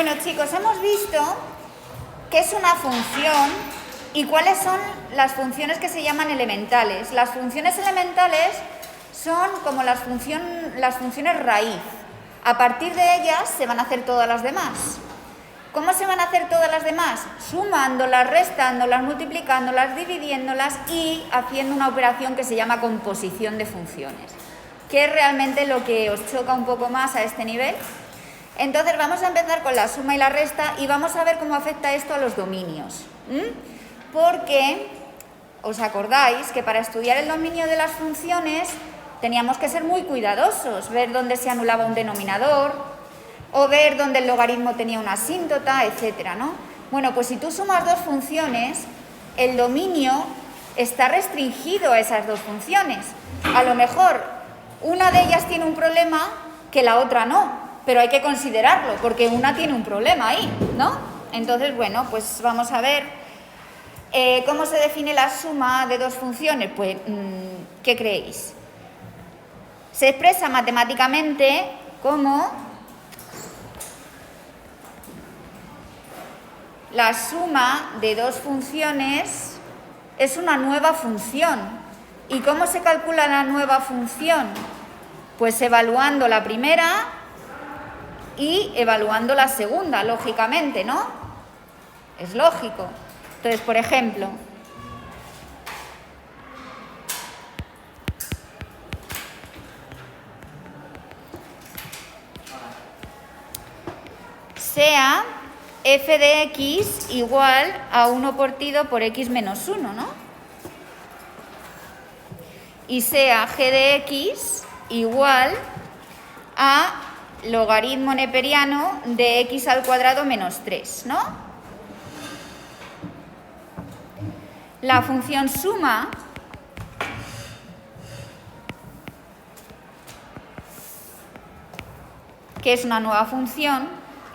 Bueno, chicos, hemos visto qué es una función y cuáles son las funciones que se llaman elementales. Las funciones elementales son como las funciones raíz. A partir de ellas se van a hacer todas las demás. ¿Cómo se van a hacer todas las demás? Sumándolas, restándolas, multiplicándolas, dividiéndolas y haciendo una operación que se llama composición de funciones, que es realmente lo que os choca un poco más a este nivel. Entonces vamos a empezar con la suma y la resta y vamos a ver cómo afecta esto a los dominios. Porque os acordáis que para estudiar el dominio de las funciones teníamos que ser muy cuidadosos, ver dónde se anulaba un denominador o ver dónde el logaritmo tenía una asíntota, etcétera, ¿no? Bueno, pues si tú sumas dos funciones, el dominio está restringido a esas dos funciones. A lo mejor una de ellas tiene un problema que la otra no, pero hay que considerarlo porque una tiene un problema ahí, ¿no? Entonces, bueno, pues vamos a ver cómo se define la suma de dos funciones. Pues, ¿qué creéis? Se expresa matemáticamente como la suma de dos funciones es una nueva función. ¿Y cómo se calcula la nueva función? Pues evaluando la primera y evaluando la segunda, lógicamente, ¿no? Es lógico. Entonces, por ejemplo, sea f de x igual a 1 partido por x menos 1, ¿no? Y sea g de x igual a logaritmo neperiano de x al cuadrado menos 3, ¿no? La función suma que es una nueva función,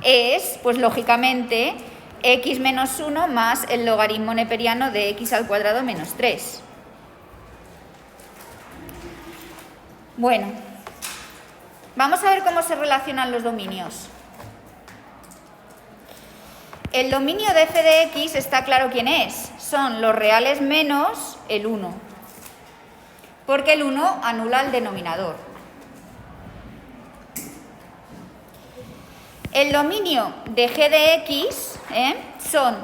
es, pues lógicamente, x menos 1 más el logaritmo neperiano de x al cuadrado menos 3. Bueno, vamos a ver cómo se relacionan los dominios. El dominio de f de x está claro quién es. Son los reales menos el 1. Porque el 1 anula el denominador. El dominio de g de x son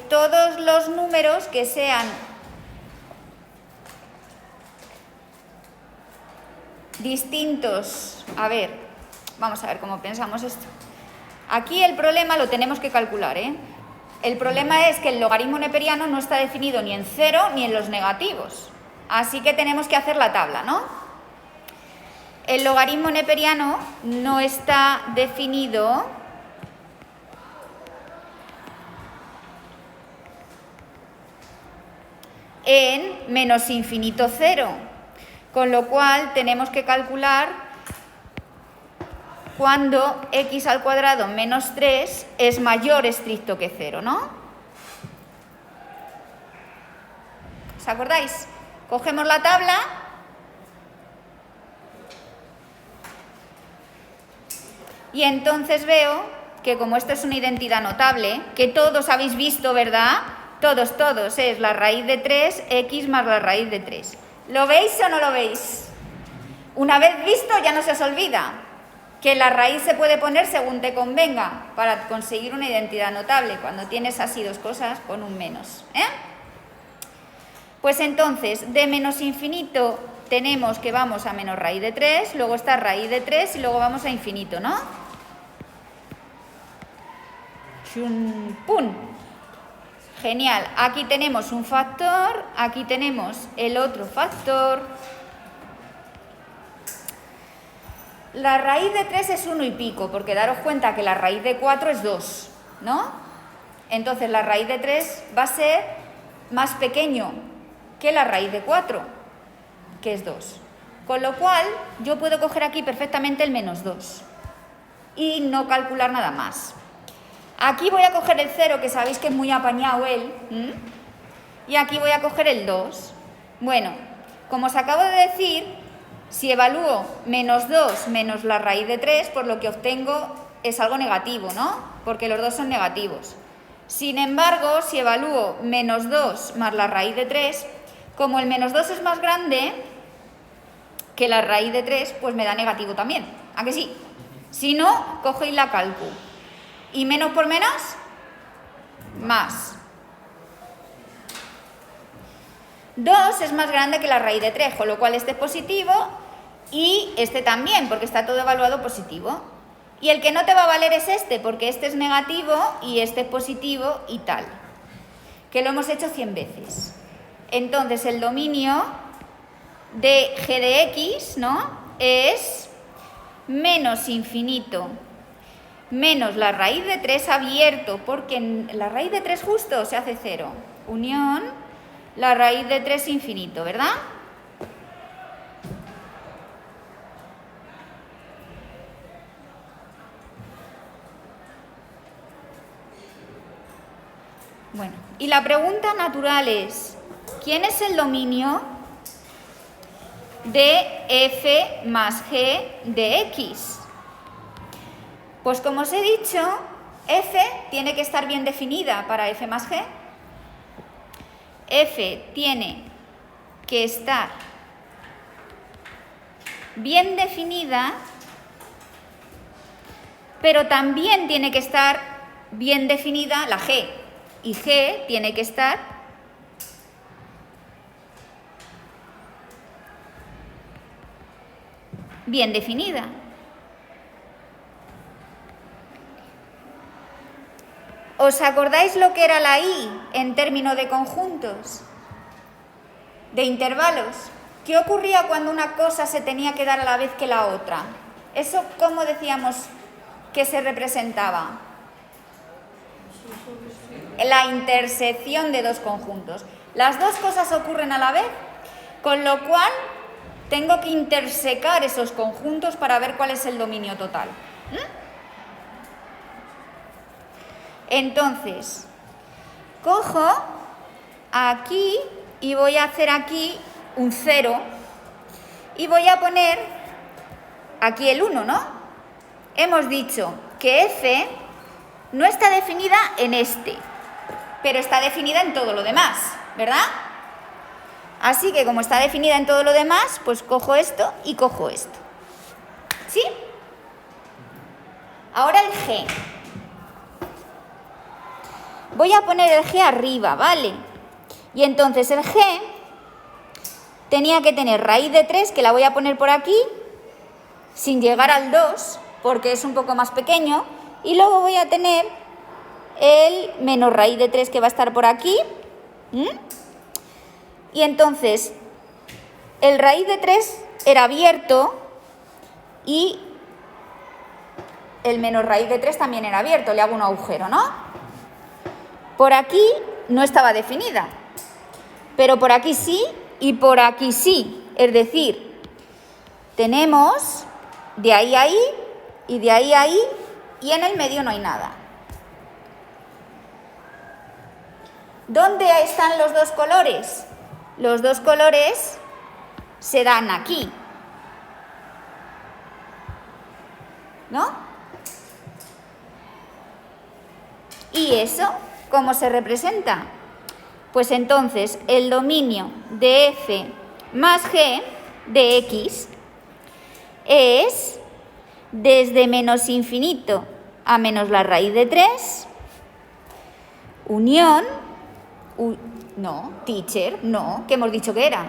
todos los números que sean distintos. A ver, vamos a ver cómo pensamos esto. Aquí el problema lo tenemos que calcular, El problema es que el logaritmo neperiano no está definido ni en 0 ni en los negativos. Así que tenemos que hacer la tabla, ¿no? El logaritmo neperiano no está definido en menos infinito 0, con lo cual tenemos que calcular cuando x al cuadrado menos 3 es mayor estricto que 0, ¿no? ¿Os acordáis? Cogemos la tabla y entonces veo que como esto es una identidad notable, que todos habéis visto, ¿verdad? Todos, es la raíz de 3, x más la raíz de 3. ¿Lo veis o no lo veis? Una vez visto ya no se os olvida que la raíz se puede poner según te convenga para conseguir una identidad notable. Cuando tienes así dos cosas, pon un menos, Pues entonces, de menos infinito tenemos que vamos a menos raíz de 3, luego está raíz de 3 y luego vamos a infinito, ¿no? ¡Pum! Genial. Aquí tenemos un factor, aquí tenemos el otro factor. La raíz de 3 es 1 y pico, porque daros cuenta que la raíz de 4 es 2, ¿no? Entonces la raíz de 3 va a ser más pequeño que la raíz de 4, que es 2. Con lo cual, yo puedo coger aquí perfectamente el menos 2 y no calcular nada más. Aquí voy a coger el 0, que sabéis que es muy apañado él, y aquí voy a coger el 2. Bueno, como os acabo de decir, si evalúo menos 2 menos la raíz de 3, por lo que obtengo es algo negativo, ¿no? Porque los dos son negativos. Sin embargo, si evalúo menos 2 más la raíz de 3, como el menos 2 es más grande que la raíz de 3, pues me da negativo también. ¿A que sí? Si no, cogéis la calcu. ¿Y menos por menos? Más. 2 es más grande que la raíz de 3, con lo cual este es positivo y este también, porque está todo evaluado positivo. Y el que no te va a valer es este, porque este es negativo y este es positivo y tal. Que lo hemos hecho 100 veces. Entonces el dominio de g de x, ¿no?, es menos infinito menos la raíz de 3 abierto, porque en la raíz de 3 justo se hace 0. Unión la raíz de 3 infinito, ¿verdad? Bueno, y la pregunta natural es, ¿quién es el dominio de f más g de x? Pues como os he dicho, f tiene que estar bien definida para f más g. F tiene que estar bien definida, pero también tiene que estar bien definida la g. Y g tiene que estar bien definida. ¿Os acordáis lo que era la i en términos de conjuntos? De intervalos. ¿Qué ocurría cuando una cosa se tenía que dar a la vez que la otra? ¿Eso cómo decíamos que se representaba? La intersección de dos conjuntos. Las dos cosas ocurren a la vez, con lo cual tengo que intersecar esos conjuntos para ver cuál es el dominio total. Entonces, cojo aquí y voy a hacer aquí un 0 y voy a poner aquí el 1, ¿no? Hemos dicho que f no está definida en este, pero está definida en todo lo demás, ¿verdad? Así que como está definida en todo lo demás, pues cojo esto y cojo esto. ¿Sí? Ahora el g. Voy a poner el g arriba, ¿vale? Y entonces el g tenía que tener raíz de 3, que la voy a poner por aquí, sin llegar al 2, porque es un poco más pequeño, y luego voy a tener el menos raíz de 3 que va a estar por aquí. Y entonces el raíz de 3 era abierto y el menos raíz de 3 también era abierto, le hago un agujero, ¿no? Por aquí no estaba definida, pero por aquí sí y por aquí sí. Es decir, tenemos de ahí a ahí y de ahí a ahí y en el medio no hay nada. ¿Dónde están los dos colores? Los dos colores se dan aquí, ¿no? ¿Y eso cómo se representa? Pues entonces el dominio de f más g de x es desde menos infinito a menos la raíz de 3, unión, no, teacher, no, que hemos dicho que era,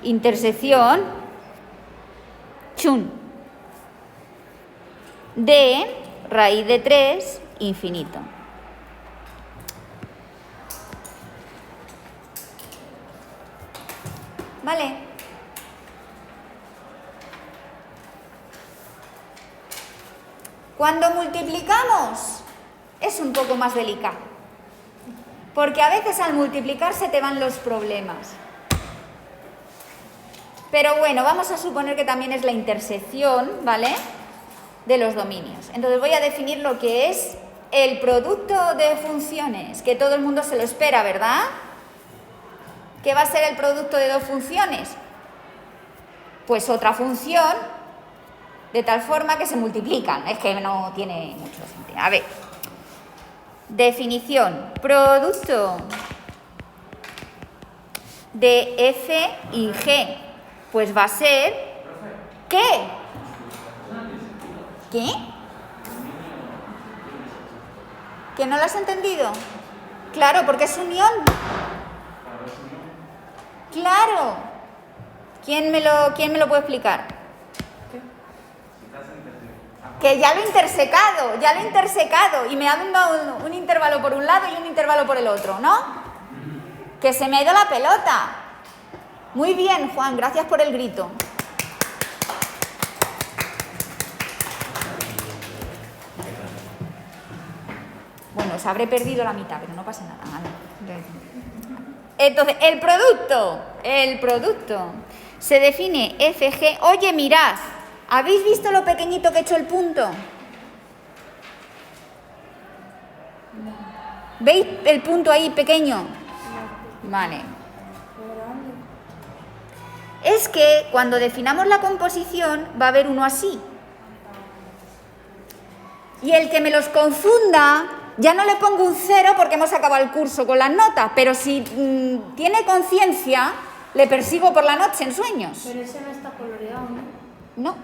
intersección, chun, de raíz de 3, infinito. ¿Vale? Cuando multiplicamos es un poco más delicado, porque a veces al multiplicar se te van los problemas. Pero bueno, vamos a suponer que también es la intersección, ¿vale?, de los dominios. Entonces voy a definir lo que es el producto de funciones, que todo el mundo se lo espera, ¿verdad? ¿Qué va a ser el producto de dos funciones? Pues otra función de tal forma que se multiplican. Es que no tiene mucho sentido. A ver, definición, producto de F y G, pues va a ser, ¿qué? ¿Qué? ¿Que no lo has entendido? Claro, porque es unión. Claro. ¿Quién me lo puede explicar? Que ya lo he intersecado y me ha dado un intervalo por un lado y un intervalo por el otro, ¿no? Que se me ha ido la pelota. Muy bien, Juan, gracias por el grito. Bueno, os habré perdido la mitad, pero no pasa nada. Entonces, el producto se define FG. Oye, mirad, ¿habéis visto lo pequeñito que he hecho el punto? ¿Veis el punto ahí pequeño? Vale. Es que cuando definamos la composición va a haber uno así. Y el que me los confunda, ya no le pongo un 0 porque hemos acabado el curso con las notas, pero si tiene conciencia, le persigo por la noche en sueños. Pero ese no está coloreado, ¿no? No.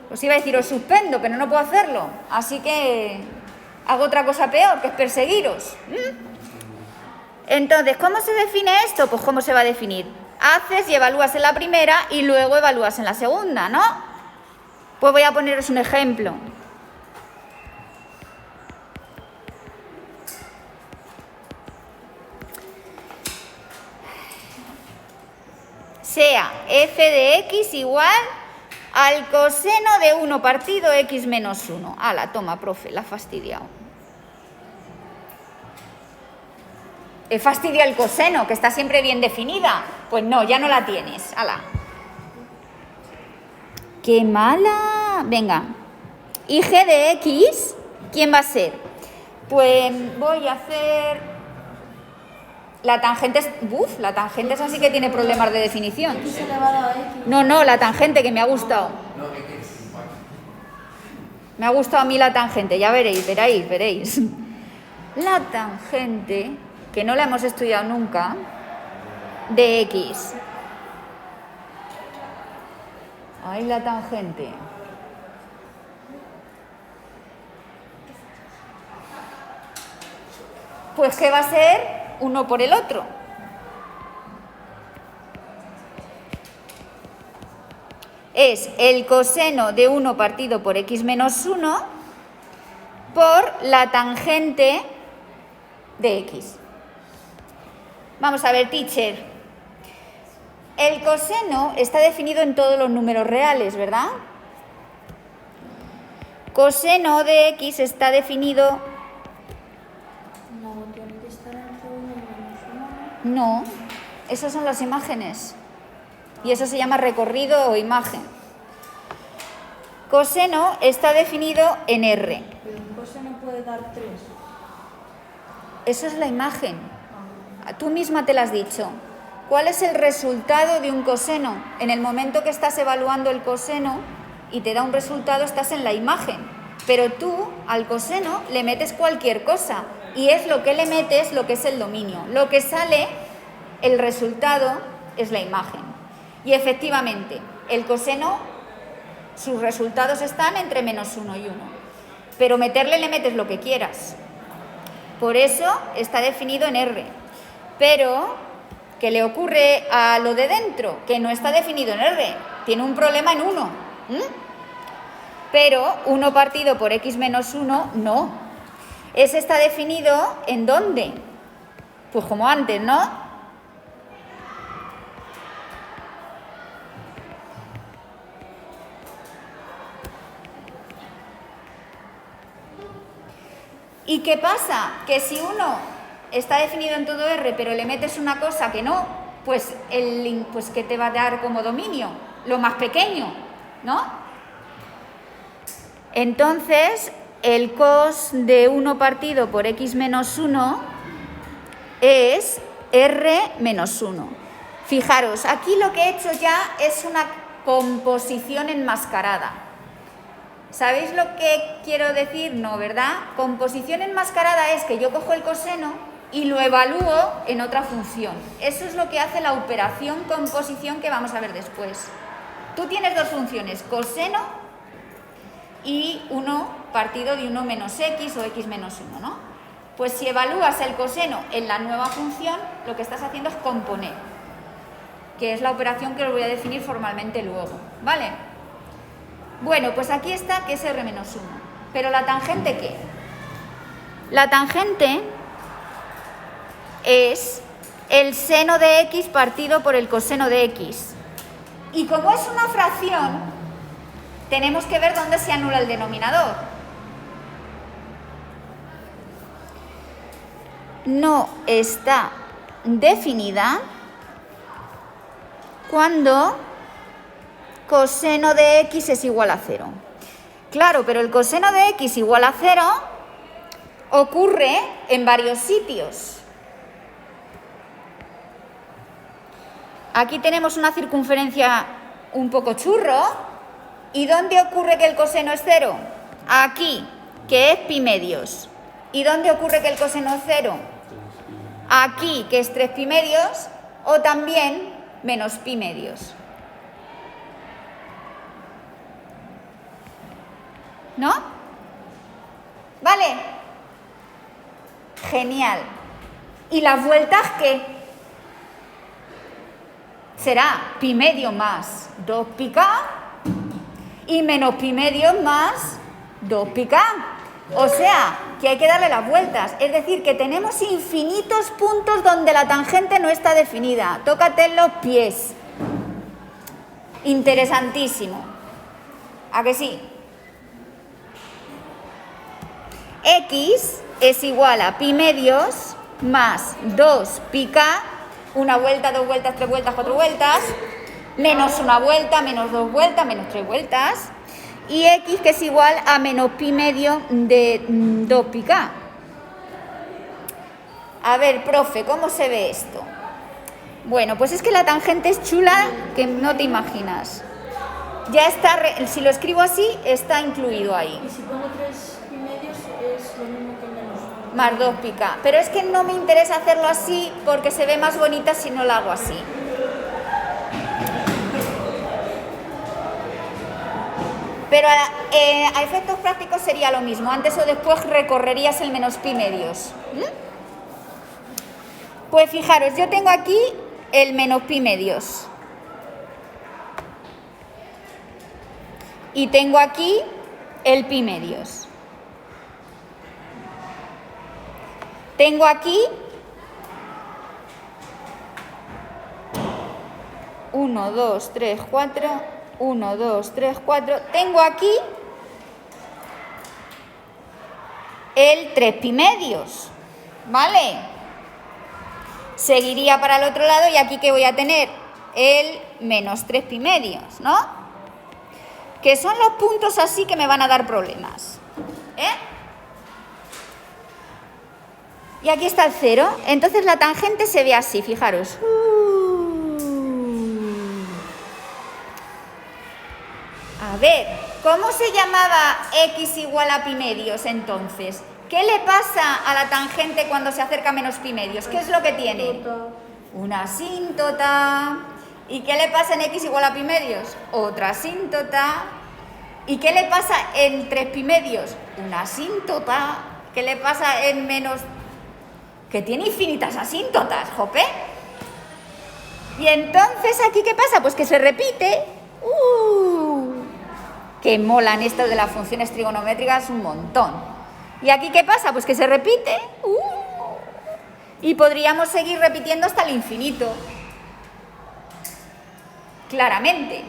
Os iba a decir, os suspendo, pero no puedo hacerlo. Así que hago otra cosa peor, que es perseguiros. Entonces, ¿cómo se define esto? Pues ¿cómo se va a definir? Haces y evalúas en la primera y luego evalúas en la segunda, ¿no? Pues voy a poneros un ejemplo. Sea f de x igual al coseno de 1 partido x menos 1. Ala, toma, profe, la he fastidiado. He fastidiado el coseno, que está siempre bien definida. Pues no, ya no la tienes. Ala. ¡Qué mala! Venga. ¿Y g de x? ¿Quién va a ser? Pues voy a hacer... La tangente es... Uf, la tangente es así que tiene problemas de definición. X elevado a x. No, la tangente, que me ha gustado. Me ha gustado a mí la tangente, ya veréis. La tangente, que no la hemos estudiado nunca, de x. Ahí la tangente. Pues ¿qué va a ser? Uno por el otro. Es el coseno de 1 partido por x menos 1 por la tangente de x. Vamos a ver, teacher. El coseno está definido en todos los números reales, ¿verdad? Coseno de x está definido... No, tiene que estar entre 1 y menos 1. No, esas son las imágenes. Y eso se llama recorrido o imagen. Coseno está definido en R. Pero un coseno puede dar 3. Eso es la imagen. Tú misma te lo has dicho. ¿Cuál es el resultado de un coseno? En el momento que estás evaluando el coseno y te da un resultado, estás en la imagen. Pero tú al coseno le metes cualquier cosa y es lo que le metes lo que es el dominio. Lo que sale, el resultado, es la imagen. Y efectivamente, el coseno, sus resultados están entre menos 1 y 1. Pero le metes lo que quieras. Por eso está definido en R. Pero, ¿qué le ocurre a lo de dentro? Que no está definido en R. Tiene un problema en 1. Pero 1 partido por x menos 1, no. Ese está definido ¿en dónde? Pues como antes, ¿no? ¿Y qué pasa? Que si uno está definido en todo R, pero le metes una cosa que no, pues ¿qué te va a dar como dominio? Lo más pequeño, ¿no? Entonces, el cos de 1 partido por x menos 1 es R menos 1. Fijaros, aquí lo que he hecho ya es una composición enmascarada. ¿Sabéis lo que quiero decir? No, ¿verdad? Composición enmascarada es que yo cojo el coseno y lo evalúo en otra función. Eso es lo que hace la operación composición que vamos a ver después. Tú tienes dos funciones, coseno y 1 partido de 1 menos x o x menos 1, ¿no? Pues si evalúas el coseno en la nueva función, lo que estás haciendo es componer, que es la operación que os voy a definir formalmente luego, ¿vale? Bueno, pues aquí está que es r menos 1. ¿Pero la tangente qué? La tangente es el seno de x partido por el coseno de x. Y como es una fracción, tenemos que ver dónde se anula el denominador. No está definida cuando coseno de x es igual a 0. Claro, pero el coseno de x igual a 0 ocurre en varios sitios. Aquí tenemos una circunferencia un poco churro. ¿Y dónde ocurre que el coseno es 0? Aquí, que es pi medios. ¿Y dónde ocurre que el coseno es 0? Aquí, que es 3 pi medios, o también menos pi medios. ¿No? ¿Vale? Genial. ¿Y las vueltas qué? Será pi medio más 2 pi k y menos pi medio más 2 pi k. O sea, que hay que darle las vueltas. Es decir, que tenemos infinitos puntos donde la tangente no está definida. Tócate en los pies. Interesantísimo. ¿A que sí? X es igual a pi medios más 2 pi k, una vuelta, 2 vueltas, 3 vueltas, 4 vueltas, menos una vuelta, menos 2 vueltas, menos 3 vueltas, y x que es igual a menos pi medio de 2 pi k. A ver, profe, ¿cómo se ve esto? Bueno, pues es que la tangente es chula que no te imaginas. Ya está, si lo escribo así, está incluido ahí. Y si pongo 3 pi medios es lo mismo que menos. Más 2 pi k. Pero es que no me interesa hacerlo así porque se ve más bonita si no lo hago así. Pero a efectos prácticos sería lo mismo. Antes o después recorrerías el menos pi medios. Pues fijaros, yo tengo aquí el menos pi medios. Y tengo aquí el pi medios. Tengo aquí 1, 2, 3, 4, 1, 2, 3, 4. Tengo aquí el 3 pi medios, ¿vale? Seguiría para el otro lado y aquí que voy a tener el menos 3 pi medios, ¿no? Que son los puntos así que me van a dar problemas, ¿eh? Y aquí está el 0, entonces la tangente se ve así, fijaros. A ver, ¿cómo se llamaba x igual a pi medios entonces? ¿Qué le pasa a la tangente cuando se acerca a menos pi medios? ¿Qué es lo que tiene? Una asíntota. ¿Y qué le pasa en x igual a pi medios? Otra asíntota. ¿Y qué le pasa en 3 pi medios? Una asíntota. ¿Qué le pasa en menos...? Que tiene infinitas asíntotas, jope. Y entonces, ¿aquí qué pasa? Pues que se repite. Que molan esto de las funciones trigonométricas un montón. ¿Y aquí qué pasa? Pues que se repite. Y podríamos seguir repitiendo hasta el infinito. Claramente.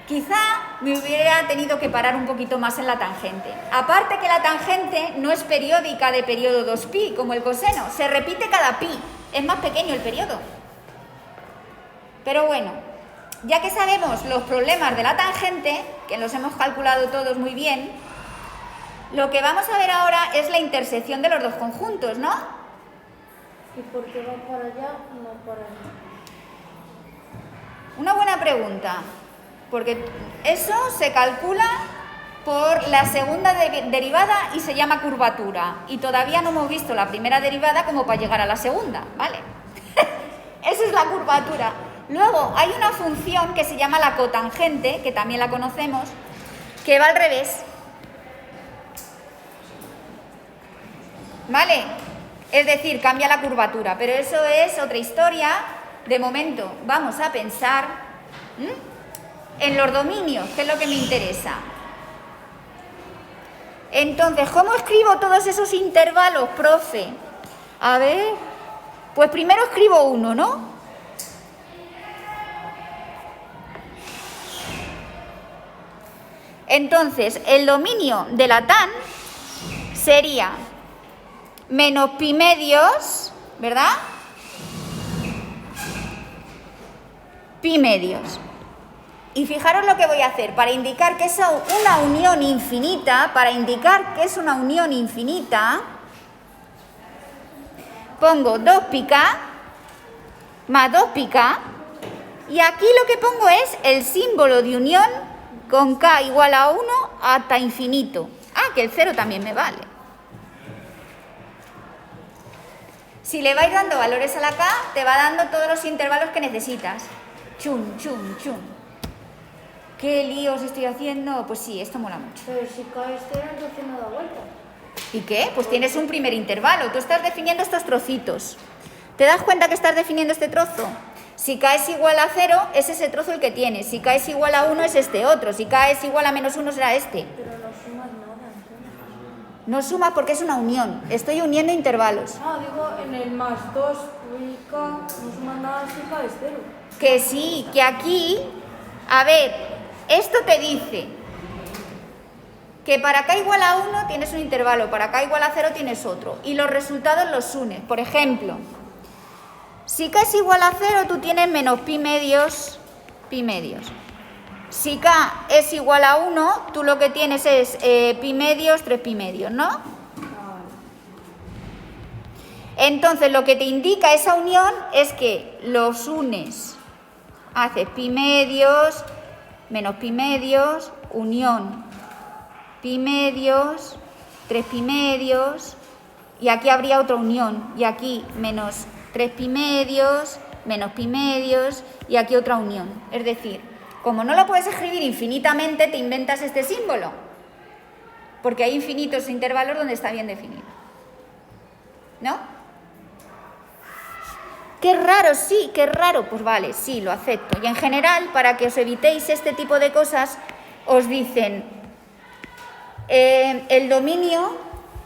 Quizá me hubiera tenido que parar un poquito más en la tangente. Aparte que la tangente no es periódica de periodo 2pi, como el coseno. Se repite cada pi. Es más pequeño el periodo. Pero bueno, ya que sabemos los problemas de la tangente, que los hemos calculado todos muy bien, lo que vamos a ver ahora es la intersección de los dos conjuntos, ¿no? ¿Y por qué va para allá y no para allá? Una buena pregunta, porque eso se calcula por la segunda derivada y se llama curvatura. Y todavía no hemos visto la primera derivada como para llegar a la segunda, ¿vale? Esa es la curvatura. Luego hay una función que se llama la cotangente, que también la conocemos, que va al revés. ¿Vale? Es decir, cambia la curvatura, pero eso es otra historia. De momento vamos a pensar en los dominios, que es lo que me interesa. Entonces, ¿cómo escribo todos esos intervalos, profe? A ver, pues primero escribo uno, ¿no? Entonces, el dominio de la tan sería menos pi medios, ¿verdad? Pi medios. Y fijaros lo que voy a hacer para indicar que es una unión infinita, pongo 2πk más 2πk y aquí lo que pongo es el símbolo de unión con k igual a 1 hasta infinito. Ah, que el 0 también me vale. Si le vais dando valores a la k, te va dando todos los intervalos que necesitas. Chun, chun, chun. ¿Qué líos estoy haciendo? Pues sí, esto mola mucho. Pero si K es 0, entonces no da vuelta. ¿Y qué? Pues tienes un primer intervalo. Tú estás definiendo estos trocitos. ¿Te das cuenta que estás definiendo este trozo? Si k es igual a 0, es ese trozo el que tienes. Si k es igual a 1, es este otro. Si k es igual a menos 1, será este. Pero no sumas nada, entonces. No suma porque es una unión. Estoy uniendo intervalos. Ah, digo, en el más 2 y K no sumas nada si K es 0. Que sí, que aquí... A ver, esto te dice que para k igual a 1 tienes un intervalo, para k igual a 0 tienes otro. Y los resultados los unes. Por ejemplo, si k es igual a 0, tú tienes menos pi medios. Si k es igual a 1, tú lo que tienes es pi medios, 3 pi medios, ¿no? Entonces, lo que te indica esa unión es que los unes. Haces pi medios, menos pi medios, unión. Pi medios, 3 pi medios, y aquí habría otra unión. Y aquí menos 3 pi medios, menos pi medios, y aquí otra unión. Es decir, como no lo puedes escribir infinitamente, te inventas este símbolo. Porque hay infinitos intervalos donde está bien definido. ¿No? Qué raro, sí, qué raro. Pues vale, sí, lo acepto. Y en general, para que os evitéis este tipo de cosas, os dicen el dominio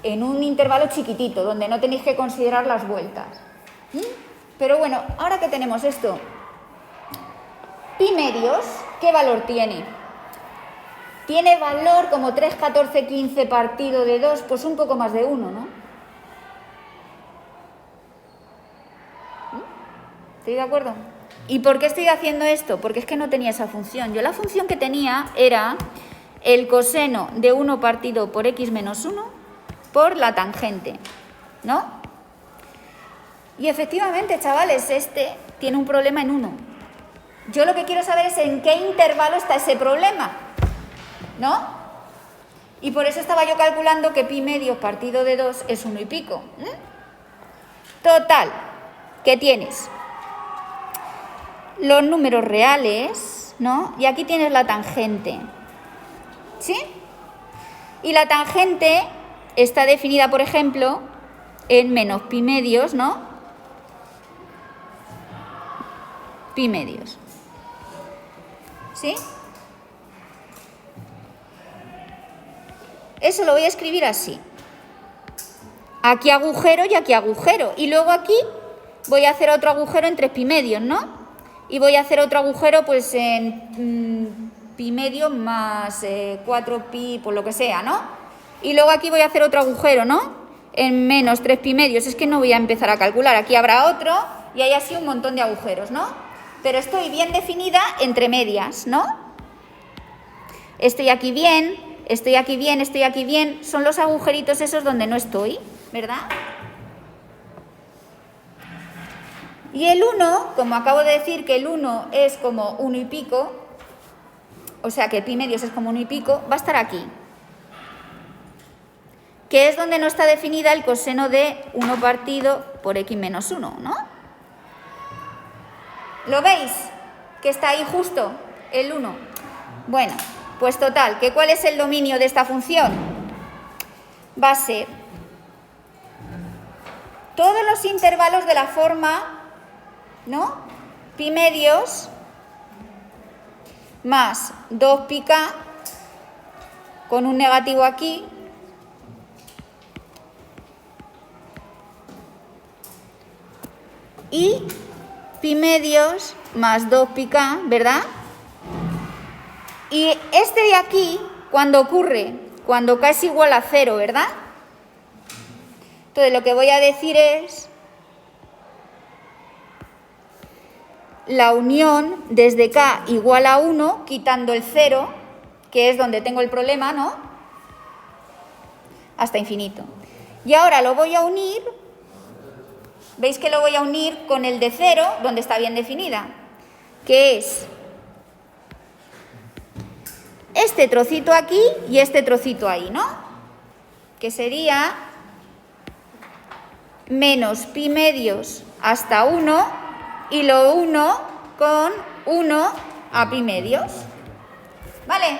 en un intervalo chiquitito, donde no tenéis que considerar las vueltas. Pero bueno, ahora que tenemos esto, pi medios, ¿qué valor tiene? Tiene valor como 3, 14, 15 partido de 2, pues un poco más de 1, ¿no? ¿Estoy de acuerdo? ¿Y por qué estoy haciendo esto? Porque es que no tenía esa función. Yo la función que tenía era el coseno de 1 partido por x menos 1 por la tangente, ¿no? Y efectivamente, chavales, este tiene un problema en 1. Yo lo que quiero saber es en qué intervalo está ese problema, ¿no? Y por eso estaba yo calculando que pi medios partido de 2 es 1 y pico. Total, ¿qué tienes? Los números reales, ¿no? Y aquí tienes la tangente, ¿sí? Y la tangente está definida, por ejemplo, en menos pi medios, ¿no? Pi medios, ¿sí? Eso lo voy a escribir así. Aquí agujero y aquí agujero. Y luego aquí voy a hacer otro agujero en 3 pi medios, ¿no? Y voy a hacer otro agujero pues en pi medio más 4 pi, por lo que sea, ¿no? Y luego aquí voy a hacer otro agujero, ¿no? En menos 3 pi medios. Es que no voy a empezar a calcular. Aquí habrá otro y hay así un montón de agujeros, ¿no? Pero estoy bien definida entre medias, ¿no? Estoy aquí bien, estoy aquí bien, estoy aquí bien. Son los agujeritos esos donde no estoy, ¿verdad? Y el 1, como acabo de decir que el 1 es como 1 y pico, o sea que pi medios es como 1 y pico, va a estar aquí, que es donde no está definida el coseno de 1 partido por x menos 1, ¿no? ¿Lo veis? Que está ahí justo, el 1. Bueno, pues total, que ¿cuál es el dominio de esta función? Va a ser todos los intervalos de la forma, ¿no? Pi medios más 2 pi k con un negativo aquí y pi medios más 2 pi k, ¿verdad? Y este de aquí, ¿cuándo ocurre? Cuando k es igual a 0, ¿verdad? Entonces lo que voy a decir es la unión desde k igual a 1, quitando el 0, que es donde tengo el problema, ¿no? Hasta infinito. Y ahora lo voy a unir, ¿veis que lo voy a unir con el de 0, donde está bien definida? Que es este trocito aquí y este trocito ahí, ¿no? Que sería menos pi medios hasta 1 y lo uno con 1 a pi medios. ¿Vale?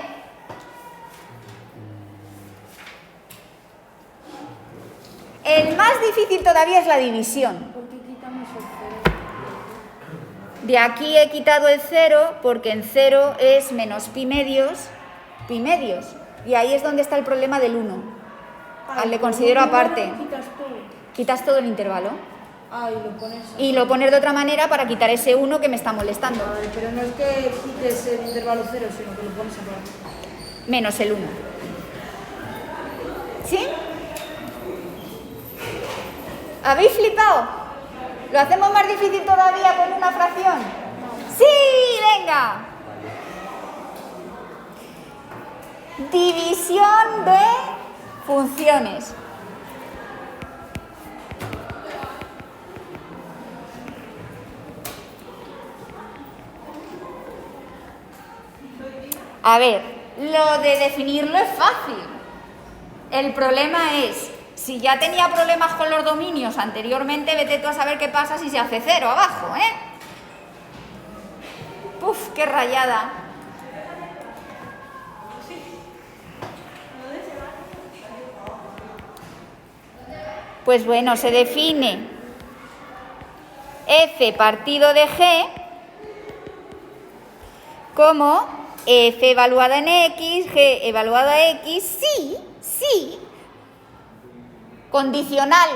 El más difícil todavía es la división. ¿Por qué quitamos el 0? De aquí he quitado el 0 porque en 0 es menos pi medios. Y ahí es donde está el problema del 1. Le considero aparte. Quitas todo. Quitas todo el intervalo. Y lo pones. Y lo pones de otra manera para quitar ese 1 que me está molestando. Vale, pero no es que quites el intervalo 0, sino que lo pones aparte. Menos el 1. ¿Sí? ¿Habéis flipado? ¿Lo hacemos más difícil todavía con una fracción? ¡Sí! ¡Venga! División de funciones. A ver, lo de definirlo es fácil. El problema es, si ya tenía problemas con los dominios anteriormente, vete tú a saber qué pasa si se hace 0 abajo, ¿eh? ¡Puf, qué rayada! Pues bueno, se define f partido de g como f evaluada en x, g evaluada a x, sí, condicional.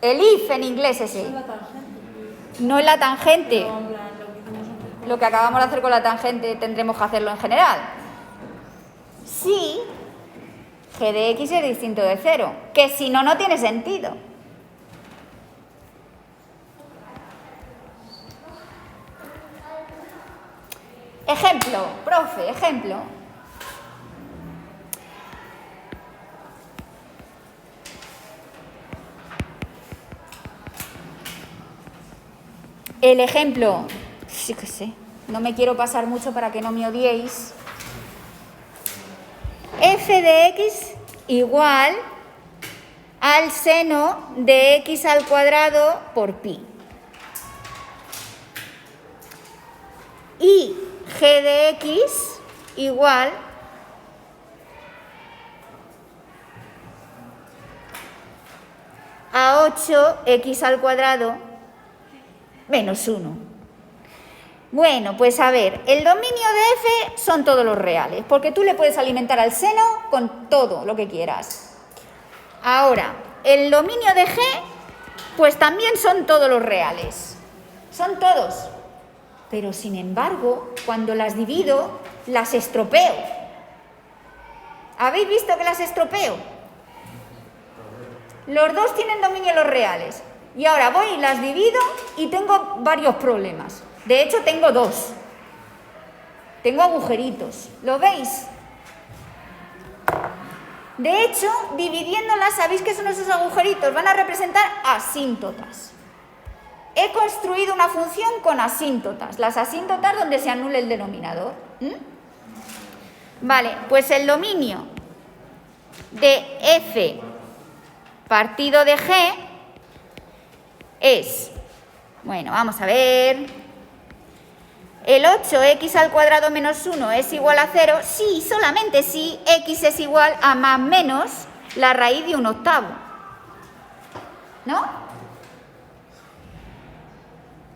El if en inglés ese. Es la tangente. No es la tangente. No, en plan, lo que hicimos antes. Lo que acabamos de hacer con la tangente tendremos que hacerlo en general. Sí, g de x es distinto de 0, que si no, no tiene sentido. Ejemplo, profe, ejemplo. El ejemplo, sí que sé, no me quiero pasar mucho para que no me odiéis. F de x igual al seno de x al cuadrado por pi. Y g de x igual a 8x al cuadrado menos 1. Bueno, pues a ver, el dominio de f son todos los reales, porque tú le puedes alimentar al seno con todo lo que quieras. Ahora, el dominio de g, pues también son todos los reales. Son todos. Pero sin embargo, cuando las divido, las estropeo. ¿Habéis visto que las estropeo? Los dos tienen dominio de los reales. Y ahora voy y las divido y tengo varios problemas. De hecho, tengo dos. Tengo agujeritos. ¿Lo veis? De hecho, dividiéndolas, ¿sabéis qué son esos agujeritos? Van a representar asíntotas. he construido una función con asíntotas, las asíntotas donde se anule el denominador. Vale, pues el dominio de f partido de g es, bueno, vamos a ver, el 8x al cuadrado menos 1 es igual a 0, sí, solamente si x es igual a más menos la raíz de 1/8, ¿no?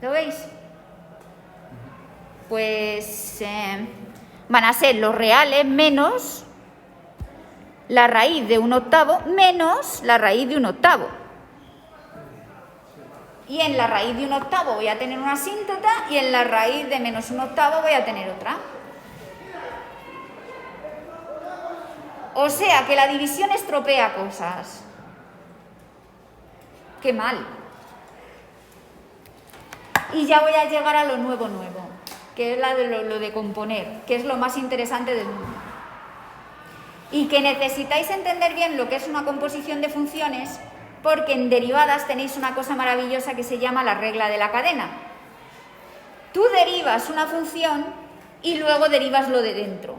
¿Lo veis? Pues van a ser los reales menos la raíz de 1/8 menos la raíz de 1/8. Y en la raíz de 1/8 voy a tener una asíntota y en la raíz de menos 1/8 voy a tener otra. O sea que la división estropea cosas. ¡Qué mal! Y ya voy a llegar a lo nuevo, que es lo de componer, que es lo más interesante del mundo. Y que necesitáis entender bien lo que es una composición de funciones, porque en derivadas tenéis una cosa maravillosa que se llama la regla de la cadena. Tú derivas una función y luego derivas lo de dentro.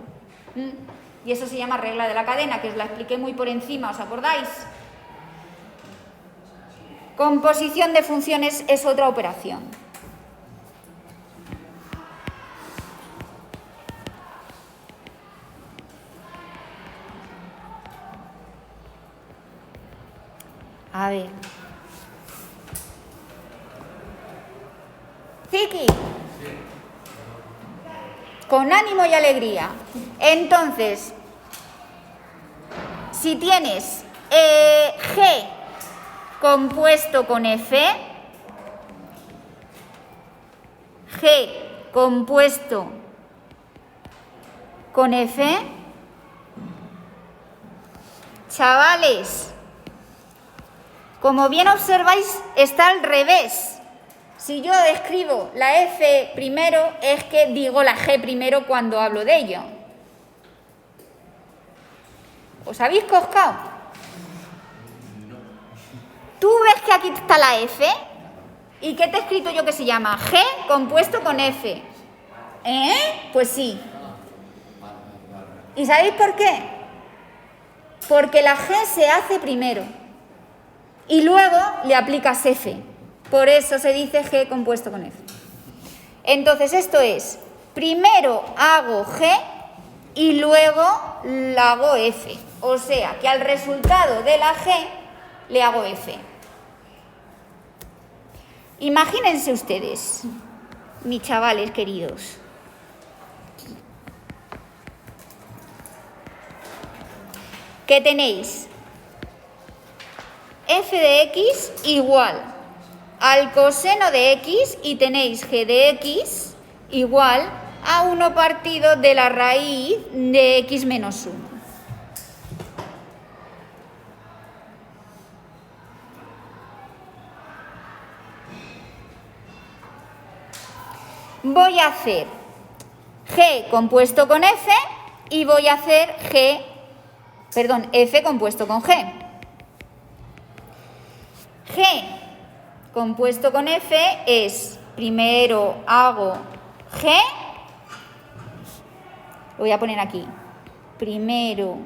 Y eso se llama regla de la cadena, que os la expliqué muy por encima, ¿os acordáis? Composición de funciones es otra operación. A ver. Ziki. Con ánimo y alegría. Entonces, si tienes G compuesto con F, G compuesto con F, chavales, como bien observáis, está al revés. Si yo escribo la F primero, es que digo la G primero cuando hablo de ello. ¿Os habéis coscado? ¿Tú ves que aquí está la F? ¿Y qué te he escrito yo que se llama? G compuesto con F. Pues sí. ¿Y sabéis por qué? Porque la G se hace primero. Y luego le aplicas F. Por eso se dice G compuesto con F. Entonces esto es, primero hago G y luego la hago F. O sea, que al resultado de la G le hago F. Imagínense ustedes, mis chavales queridos, que tenéis f de x igual al coseno de x y tenéis g de x igual a 1 partido de la raíz de x menos 1. Voy a hacer g compuesto con f y voy a hacer f compuesto con g. G compuesto con f es, primero hago g, lo voy a poner aquí, primero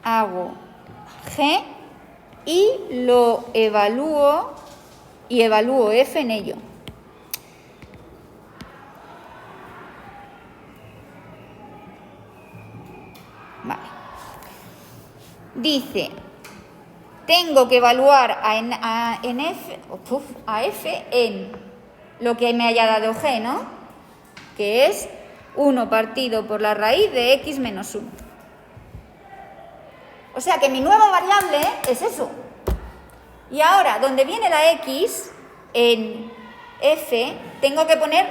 hago g y lo evalúo y evalúo f en ello. Vale. Dice, tengo que evaluar a f en lo que me haya dado g, ¿no? Que es 1 partido por la raíz de x menos 1. O sea que mi nueva variable es eso. Y ahora, donde viene la x, en f, tengo que poner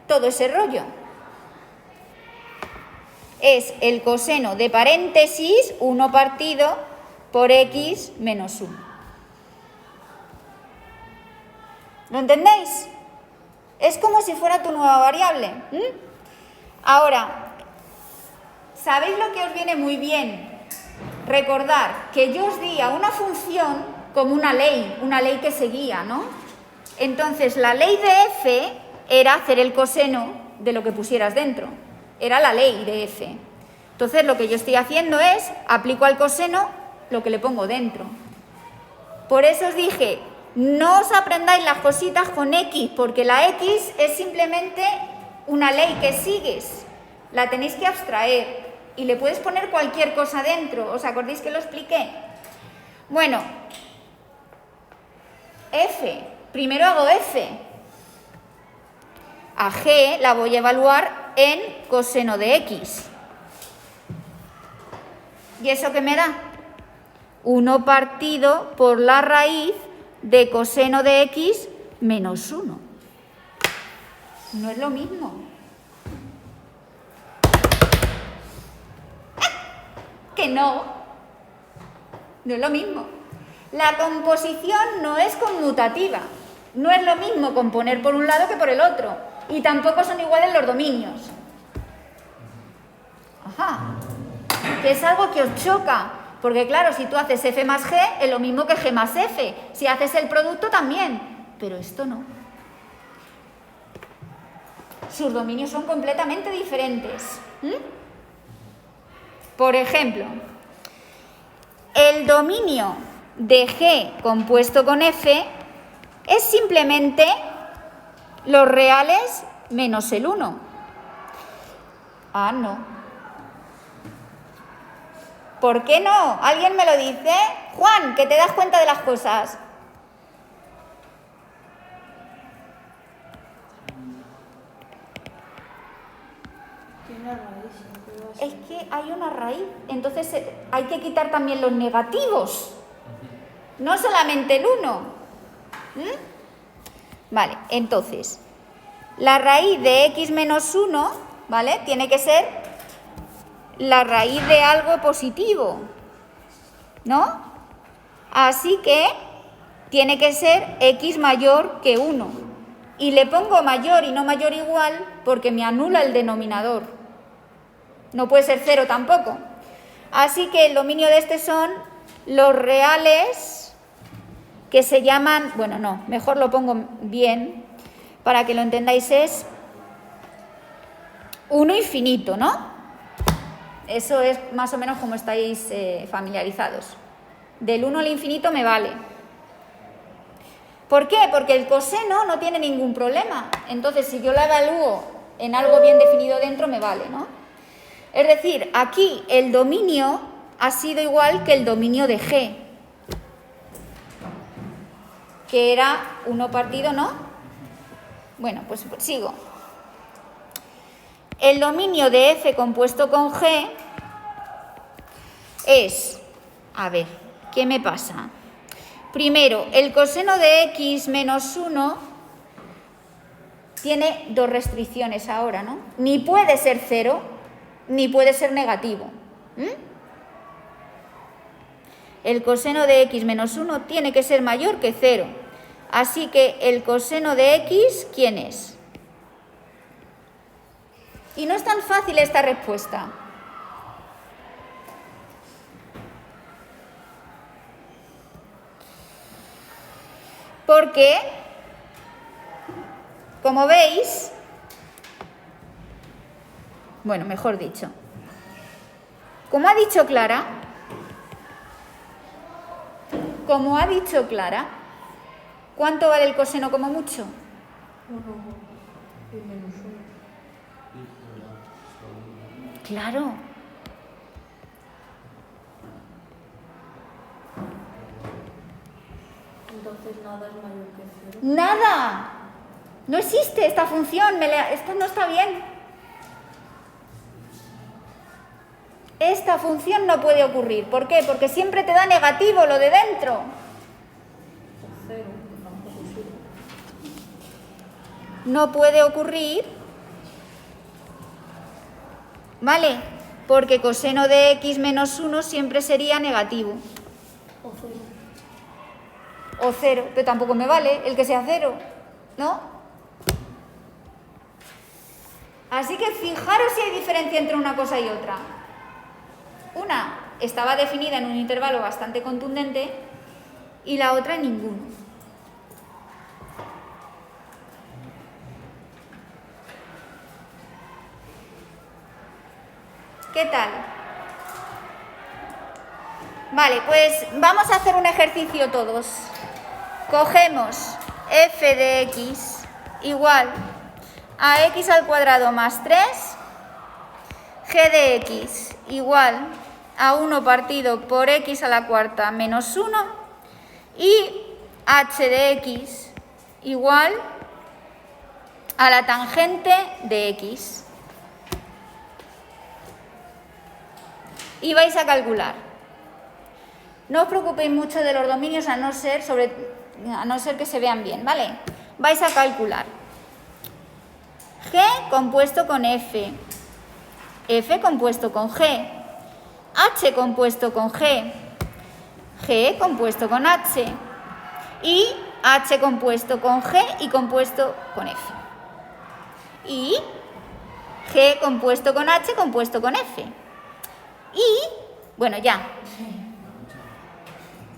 todo ese rollo. Es el coseno de paréntesis 1 partido por x menos 1. ¿Lo entendéis? Es como si fuera tu nueva variable. Ahora, ¿sabéis lo que os viene muy bien? Recordar que yo os di a una función como una ley que seguía, ¿no? Entonces, la ley de f era hacer el coseno de lo que pusieras dentro. Era la ley de f. Entonces, lo que yo estoy haciendo es, aplico al coseno lo que le pongo dentro. Por eso os dije, no os aprendáis las cositas con x, porque la x es simplemente una ley que sigues. La tenéis que abstraer y le puedes poner cualquier cosa dentro. ¿Os acordáis que lo expliqué? Bueno, f. Primero hago f. A g la voy a evaluar en coseno de x. ¿Y eso qué me da? 1 partido por la raíz de coseno de x menos 1. No es lo mismo. Que no. No es lo mismo. La composición no es conmutativa. No es lo mismo componer por un lado que por el otro. Y tampoco son iguales los dominios. Ajá. Que es algo que os choca. Porque claro, si tú haces f más g, es lo mismo que g más f. Si haces el producto también. Pero esto no. Sus dominios son completamente diferentes. Por ejemplo, el dominio de g compuesto con f es simplemente los reales menos el 1. Ah, no. ¿Por qué no? ¿Alguien me lo dice? Juan, que te das cuenta de las cosas. Es que hay una raíz, entonces hay que quitar también los negativos, no solamente el 1. Vale, entonces, la raíz de x menos 1, ¿vale? Tiene que ser la raíz de algo positivo, ¿no? Así que tiene que ser x mayor que 1. Y le pongo mayor y no mayor igual porque me anula el denominador. No puede ser 0 tampoco. Así que el dominio de este son los reales que se llaman, bueno, no, mejor lo pongo bien para que lo entendáis, es 1 infinito, ¿no? Eso es más o menos como estáis familiarizados. Del 1 al infinito me vale. ¿Por qué? Porque el coseno no tiene ningún problema. Entonces, si yo la evalúo en algo bien definido dentro, me vale, ¿no? Es decir, aquí el dominio ha sido igual que el dominio de g, que era 1 partido, ¿no? Bueno, pues sigo. El dominio de f compuesto con g es, a ver, ¿qué me pasa? Primero, el coseno de x menos 1 tiene dos restricciones ahora, ¿no? Ni puede ser 0, ni puede ser negativo. El coseno de x menos 1 tiene que ser mayor que 0. Así que el coseno de x, ¿quién es? Y no es tan fácil esta respuesta. Porque, como veis, bueno, mejor dicho, como ha dicho Clara, ¿cuánto vale el coseno como mucho? 1 y menos 1. Claro. Entonces nada es mayor que 0. ¡Nada! No existe esta función, esto no está bien. Esta función no puede ocurrir. ¿Por qué? Porque siempre te da negativo lo de dentro. 0, tampoco sirve. No puede ocurrir, ¿vale? Porque coseno de x menos 1 siempre sería negativo. O 0. O 0, pero tampoco me vale el que sea 0, ¿no? Así que fijaros si hay diferencia entre una cosa y otra. Una estaba definida en un intervalo bastante contundente y la otra en ninguno. ¿Qué tal? Vale, pues vamos a hacer un ejercicio todos. Cogemos f de x igual a x al cuadrado más 3, g de x igual a 1 partido por x a la cuarta menos 1 y h de x igual a la tangente de x. Y vais a calcular. No os preocupéis mucho de los dominios a no ser que se vean bien, ¿vale? Vais a calcular g compuesto con f, f compuesto con g, h compuesto con g, g compuesto con h y h compuesto con g y compuesto con f. Y g compuesto con h compuesto con f. Y, bueno, ya.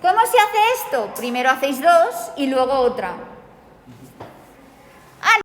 ¿Cómo se hace esto? Primero hacéis 2 y luego otra.